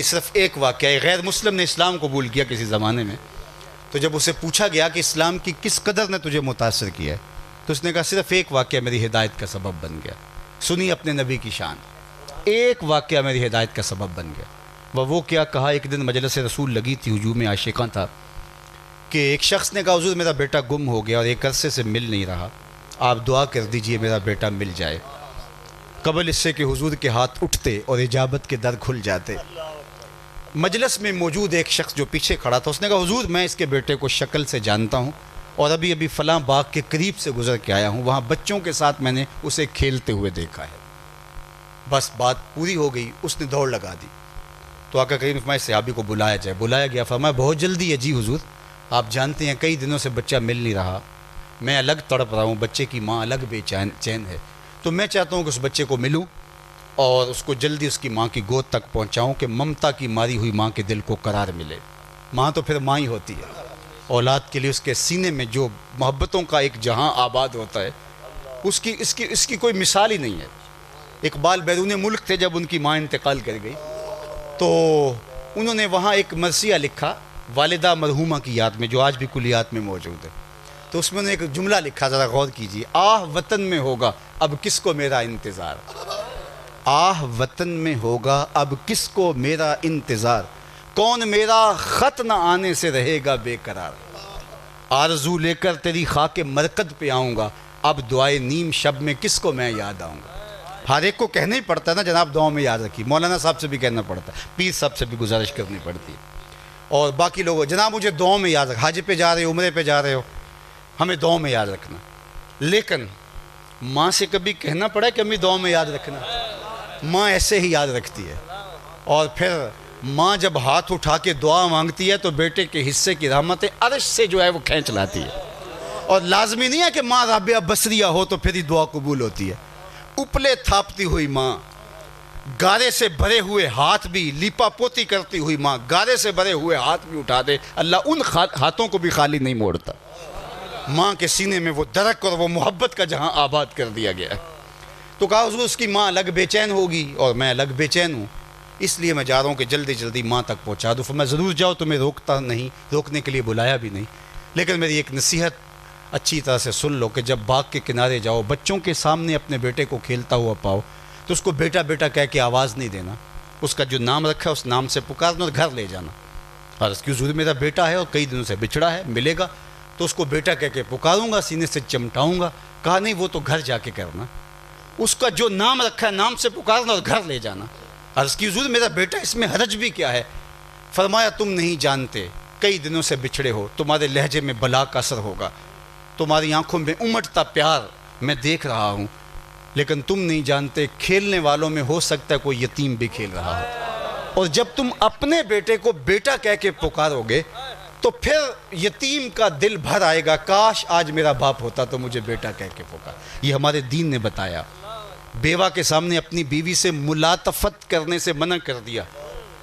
صرف ایک واقعہ ہے، غیر مسلم نے اسلام قبول کیا کسی زمانے میں، تو جب اسے پوچھا گیا کہ اسلام کی کس قدر نے تجھے متاثر کیا ہے، تو اس نے کہا صرف ایک واقعہ میری ہدایت کا سبب بن گیا۔ سنی اپنے نبی کی شان، ایک واقعہ میری ہدایت کا سبب بن گیا۔ وہ کیا کہا، ایک دن مجلس رسول لگی تھی، ہجوم عاشقاں تھا، کہ ایک شخص نے کہا حضور میرا بیٹا گم ہو گیا اور ایک عرصے سے مل نہیں رہا، آپ دعا کر دیجئے میرا بیٹا مل جائے۔ قبل اس سے کہ حضور کے ہاتھ اٹھتے اور اجابت کے در کھل جاتے، مجلس میں موجود ایک شخص جو پیچھے کھڑا تھا، اس نے کہا حضور میں اس کے بیٹے کو شکل سے جانتا ہوں اور ابھی فلاں باغ کے قریب سے گزر کے آیا ہوں، وہاں بچوں کے ساتھ میں نے اسے کھیلتے ہوئے دیکھا ہے۔ بس بات پوری ہو گئی، اس نے دوڑ لگا دی۔ تو آقا کریم فرمائے صحابی کو بلایا جائے، بلایا گیا، فرمایا بہت جلدی ہے جی حضور، آپ جانتے ہیں کئی دنوں سے بچہ مل نہیں رہا، میں الگ تڑپ رہا ہوں، بچے کی ماں الگ بے چین ہے، تو میں چاہتا ہوں کہ اس بچے کو ملوں اور اس کو جلدی اس کی ماں کی گود تک پہنچاؤں کہ ممتا کی ماری ہوئی ماں کے دل کو قرار ملے۔ ماں تو پھر ماں ہی ہوتی ہے، اولاد کے لیے اس کے سینے میں جو محبتوں کا ایک جہاں آباد ہوتا ہے، اس کی کوئی مثال ہی نہیں ہے۔ اقبال بیرون ملک تھے جب ان کی ماں انتقال کر گئی، تو انہوں نے وہاں ایک مرثیہ لکھا والدہ مرحومہ کی یاد میں، جو آج بھی کلیات میں موجود ہے، تو اس میں انہوں نے ایک جملہ لکھا، ذرا غور کیجیے، آہ وطن میں ہوگا اب کس کو میرا انتظار، آہ وطن میں ہوگا اب کس کو میرا انتظار، کون میرا خط نہ آنے سے رہے گا بے قرار، آرزو لے کر تیری خاک مرکد پہ آؤں گا، اب دعائے نیم شب میں کس کو میں یاد آؤں گا۔ ہر ایک کو کہنا ہی پڑتا ہے نا جناب دعاؤں میں یاد رکھی، مولانا صاحب سے بھی کہنا پڑتا ہے، پیر صاحب سے بھی گزارش کرنی پڑتی ہے، اور باقی لوگوں جناب مجھے دعاؤں میں یاد رکھ، حج پہ جا رہے ہو، عمرے پہ جا رہے ہو، ہمیں دعاؤں میں یاد رکھنا۔ لیکن ماں سے کبھی کہنا پڑا کہ امی دعاؤں میں یاد رکھنا؟ ماں ایسے ہی یاد رکھتی ہے، اور پھر ماں جب ہاتھ اٹھا کے دعا مانگتی ہے تو بیٹے کے حصے کی رحمتیں عرش سے جو ہے وہ کھینچ لاتی ہے، اور لازمی نہیں ہے کہ ماں رابعہ بصریہ ہو تو پھر ہی دعا قبول ہوتی ہے۔ اپلے تھاپتی ہوئی ماں، گارے سے بھرے ہوئے ہاتھ بھی، لیپا پوتی کرتی ہوئی ماں گارے سے بھرے ہوئے ہاتھ بھی اٹھا دے، اللہ ان ہاتھوں کو بھی خالی نہیں موڑتا۔ ماں کے سینے میں وہ درک اور وہ محبت کا جہاں آباد کر دیا گیا ہے۔ تو کہا حضور اس کی ماں الگ بے چین ہوگی اور میں الگ بے چین ہوں، اس لیے میں جا رہا ہوں کہ جلدی جلدی ماں تک پہنچا دوں۔ میں ضرور جاؤ، تمہیں روکتا نہیں، روکنے کے لیے بلایا بھی نہیں، لیکن میری ایک نصیحت اچھی طرح سے سن لو کہ جب باغ کے کنارے جاؤ، بچوں کے سامنے اپنے بیٹے کو کھیلتا ہوا پاؤ تو اس کو بیٹا بیٹا کہہ کے آواز نہیں دینا، اس کا جو نام رکھا ہے اس نام سے پکارنا اور گھر لے جانا، اور اس کی حضور میرا بیٹا ہے اور کئی دنوں سے بچھڑا ہے، ملے گا تو اس کو بیٹا کہہ کے پکاروں گا، سینے سے چمٹاؤں گا۔ کہا نہیں، وہ تو گھر جا کے کرنا، اس کا جو نام رکھا ہے نام سے پکارنا اور گھر لے جانا۔ عرض کی حضور میرا بیٹا، اس میں حرج بھی کیا ہے؟ فرمایا تم نہیں جانتے، کئی دنوں سے بچھڑے ہو، تمہارے لہجے میں بلا کا اثر ہوگا، تمہاری آنکھوں میں امٹتا پیار میں دیکھ رہا ہوں، لیکن تم نہیں جانتے کھیلنے والوں میں ہو سکتا ہے کوئی یتیم بھی کھیل رہا ہو، اور جب تم اپنے بیٹے کو بیٹا کہہ کے پکارو گے تو پھر یتیم کا دل بھر آئے گا، کاش آج میرا باپ ہوتا تو مجھے بیٹا کہہ کے پکار۔ یہ ہمارے دین نے بتایا۔ بیوہ کے سامنے اپنی بیوی سے ملاطفت کرنے سے منع کر دیا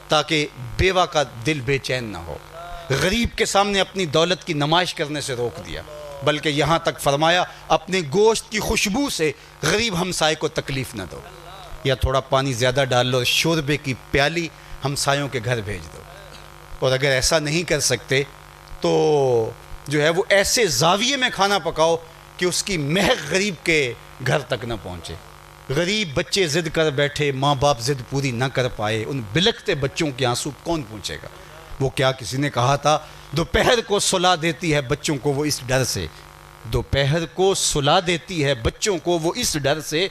تاکہ بیوہ کا دل بے چین نہ ہو۔ غریب کے سامنے اپنی دولت کی نمائش کرنے سے روک دیا، بلکہ یہاں تک فرمایا اپنے گوشت کی خوشبو سے غریب ہمسائے کو تکلیف نہ دو، یا تھوڑا پانی زیادہ ڈال لو، شوربے کی پیالی ہمسایوں کے گھر بھیج دو، اور اگر ایسا نہیں کر سکتے تو جو ہے وہ ایسے زاویے میں کھانا پکاؤ کہ اس کی مہک غریب کے گھر تک نہ پہنچے۔ غریب بچے ضد کر بیٹھے، ماں باپ ضد پوری نہ کر پائے، ان بلکتے بچوں کے آنسو کون پہنچے گا؟ وہ کیا کسی نے کہا تھا، دوپہر کو سلا دیتی ہے بچوں کو وہ اس ڈر سے، دوپہر کو سلا دیتی ہے بچوں کو وہ اس ڈر سے،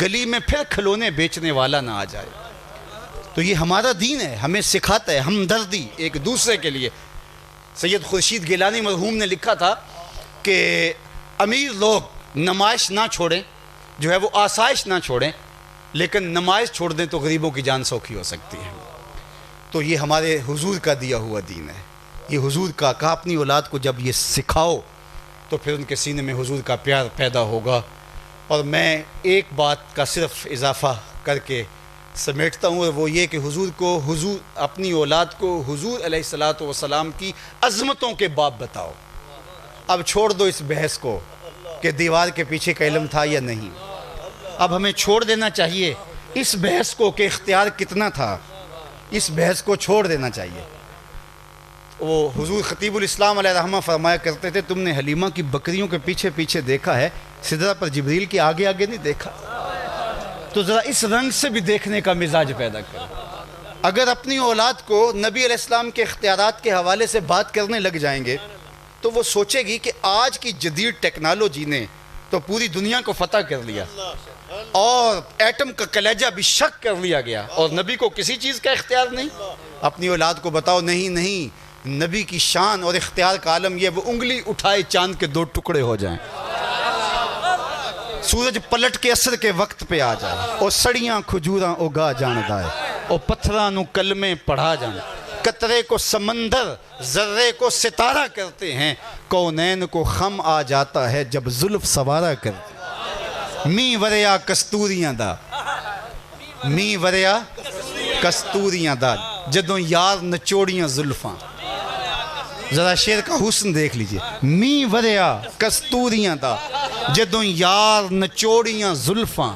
گلی میں پھر کھلونے بیچنے والا نہ آ جائے۔ تو یہ ہمارا دین ہے، ہمیں سکھاتا ہے ہمدردی ایک دوسرے کے لیے۔ سید خورشید گیلانی مرحوم نے لکھا تھا کہ امیر لوگ نمائش نہ چھوڑیں، جو ہے وہ آسائش نہ چھوڑیں، لیکن نمائش چھوڑ دیں تو غریبوں کی جان سوکھی ہو سکتی ہے۔ تو یہ ہمارے حضور کا دیا ہوا دین ہے، یہ حضور کا کہا اپنی اولاد کو جب یہ سکھاؤ تو پھر ان کے سینے میں حضور کا پیار پیدا ہوگا۔ اور میں ایک بات کا صرف اضافہ کر کے سمیٹتا ہوں، اور وہ یہ کہ حضور اپنی اولاد کو حضور علیہ الصلوۃ والسلام کی عظمتوں کے باب بتاؤ۔ اب چھوڑ دو اس بحث کو کہ دیوار کے پیچھے کا علم تھا یا نہیں، اب ہمیں چھوڑ دینا چاہیے اس بحث کو کہ اختیار کتنا تھا، اس بحث کو چھوڑ دینا چاہیے۔ وہ حضور خطیب الاسلام علیہ رحمہ فرمایا کرتے تھے تم نے حلیمہ کی بکریوں کے پیچھے پیچھے دیکھا ہے، سدرہ پر جبریل کے آگے آگے نہیں دیکھا۔ تو ذرا اس رنگ سے بھی دیکھنے کا مزاج پیدا کرو۔ اگر اپنی اولاد کو نبی علیہ السلام کے اختیارات کے حوالے سے بات کرنے لگ جائیں گے تو وہ سوچے گی کہ آج کی جدید ٹیکنالوجی نے تو پوری دنیا کو فتح کر لیا اور ایٹم کا کلیجہ بھی شک کر لیا گیا، اور نبی کو کسی چیز کا اختیار نہیں۔ اپنی اولاد کو بتاؤ نہیں، نبی کی شان اور اختیار کا عالم یہ وہ انگلی اٹھائے چاند کے 2 ٹکڑے ہو جائیں، سورج پلٹ کے عصر کے وقت پہ آ جائے، اور سڑیاں کھجوراں اگا جان دائے، اور پتھراں نو کلمے پڑھا جان، قطرے کو سمندر ذرے کو ستارہ کرتے ہیں، کونین کو خم آ جاتا ہے جب زلف سوارا کرتے، می وریا کستوریاں دا، می وریا کستوریاں دا، جدوں یار نچوڑیاں زلفاں۔ ذرا شعر کا حسن دیکھ لیجئے، می وریا کستوریاں دا، جدوں یار نچوڑیاں زلفاں،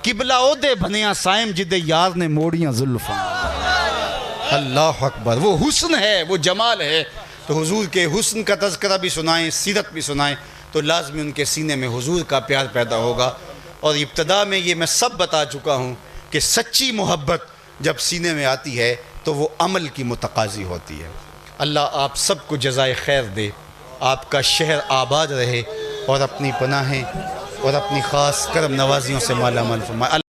قبلہ او دے بھنیاں سائم جدے یار نے موڑیاں زلفاں۔ اللہ اکبر، وہ حسن ہے، وہ جمال ہے۔ تو حضور کے حسن کا تذکرہ بھی سنائیں، سیرت بھی سنائیں تو لازمی ان کے سینے میں حضور کا پیار پیدا ہوگا۔ اور ابتدا میں یہ میں سب بتا چکا ہوں کہ سچی محبت جب سینے میں آتی ہے تو وہ عمل کی متقاضی ہوتی ہے۔ اللہ آپ سب کو جزائے خیر دے، آپ کا شہر آباد رہے، اور اپنی پناہیں اور اپنی خاص کرم نوازیوں سے مالا مال فرمائے۔